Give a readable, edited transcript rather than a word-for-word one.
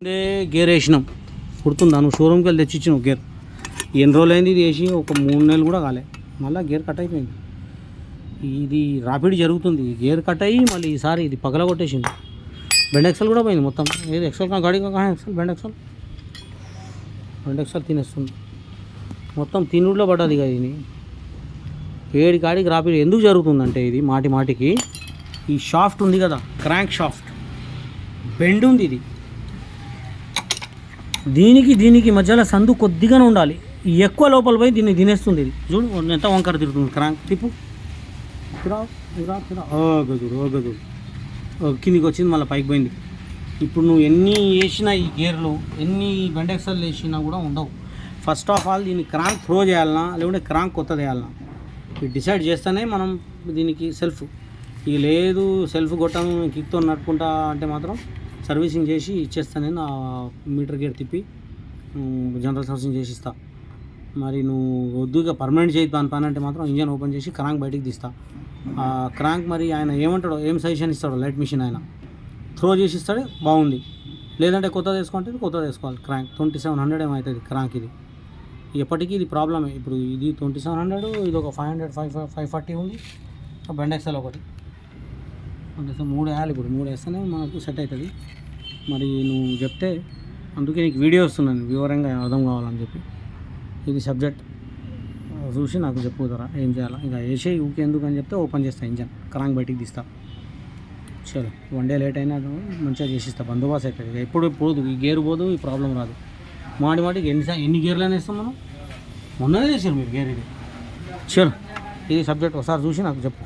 Gear వేసినాం కుడుతుందా నువ్వు షోరూమ్కి వెళ్ళి తెచ్చిచ్చినావు గేర్ ఎన్ని రోజులు అయింది ఇది వేసి ఒక 3 నెలలు కూడా కాలే మళ్ళీ గేర్ కట్ అయిపోయింది. ఇది రాపిడ్ జరుగుతుంది గేర్ కట్ అయ్యి మళ్ళీ ఈసారి ఇది పగల కొట్టేసింది. బెండ్ ఎక్సెల్ కూడా పోయింది మొత్తం. ఏది ఎక్సెల్ గాడి ఎక్సెల్ బెండ్ ఎక్సెల్ తినేస్తుంది మొత్తం తినుడులో పడ్డది కదా. ఇది ఏడి కాడికి రాపిడ్ ఎందుకు జరుగుతుందంటే ఇది మాటికి ఈ షాఫ్ట్ ఉంది కదా క్రాంక్ షాఫ్ట్ బెండ్ ఉంది. ఇది దీనికి మధ్యలో సందు కొద్దిగానే ఉండాలి. ఎక్కువ లోపల పోయి దీన్ని తినేస్తుంది. ఇది చూడు ఎంత వంకర తిరుగుతుంది క్రాంక్ తిప్పు గదురు కిందికి వచ్చింది మళ్ళీ పైకి పోయింది. ఇప్పుడు నువ్వు ఎన్ని వేసినా ఈ గేర్లు ఎన్ని బెండ్ ఎక్సెల్ వేసినా కూడా ఉండవు. ఫస్ట్ ఆఫ్ ఆల్ దీన్ని క్రాంక్ త్రో చేయాలన్నా లేకుంటే క్రాంక్ కొత్తది వేయాలన్నా ఇది డిసైడ్ చేస్తేనే మనం దీనికి సెల్ఫ్ ఇక లేదు సెల్ఫ్ కొట్టం కిక్తో నడుపుకుంటా అంటే మాత్రం సర్వీసింగ్ చేసి ఇచ్చేస్తాను. నేను మీటర్ గేర్ తిప్పి జనరల్ సర్వీసింగ్ చేసి ఇస్తా. మరి నువ్వు వద్దుగా పర్మనెంట్ చేయి దాని పని అంటే మాత్రం ఇంజన్ ఓపెన్ చేసి క్రాంక్ బయటికి తీస్తా. క్రాంక్ మరి ఆయన ఏమంటాడో ఏం సజెషన్ ఇస్తాడో లైట్ మిషన్ ఆయన త్రో చేసి ఇస్తాడే బాగుంది. లేదంటే కొత్తది వేసుకుంటే కొత్తది వేసుకోవాలి. క్రాంక్ 2700 ఏమవుతుంది క్రాంక్. ఇది ఎప్పటికీ ఇది ప్రాబ్లమే. ఇప్పుడు ఇది 2700 ఇది ఒక 540 ఉంది. బెండ్ ఎక్సెల్ ఒకటి అంటే 3 వేయాలి. ఇప్పుడు 3 వేస్తేనే మనకు సెట్ అవుతుంది. మరి నువ్వు చెప్తే అందుకే నీకు వీడియో వస్తున్నాను వివరంగా అర్థం కావాలని చెప్పి. ఇది సబ్జెక్ట్ చూసి నాకు చెప్పుతారా ఏం చేయాలా. ఇంకా వేసే ఊకే ఎందుకు అని చెప్తే ఓపెన్ చేస్తా ఇంజన్ క్రాంక్ బయటికి తీస్తా. చలో 1 డే లేట్ అయినా మంచిగా చేసిస్తా. బందోబస్తు అవుతుంది. ఎప్పుడు పోదు ఈ గేర్ పోదు ఈ ప్రాబ్లం రాదు. మాటికి ఎన్ని గేర్లు వేస్తాం మనం. మొన్ననే చేసారు మీరు గేర్. ఇది చలో ఇది సబ్జెక్ట్ ఒకసారి చూసి నాకు చెప్పు.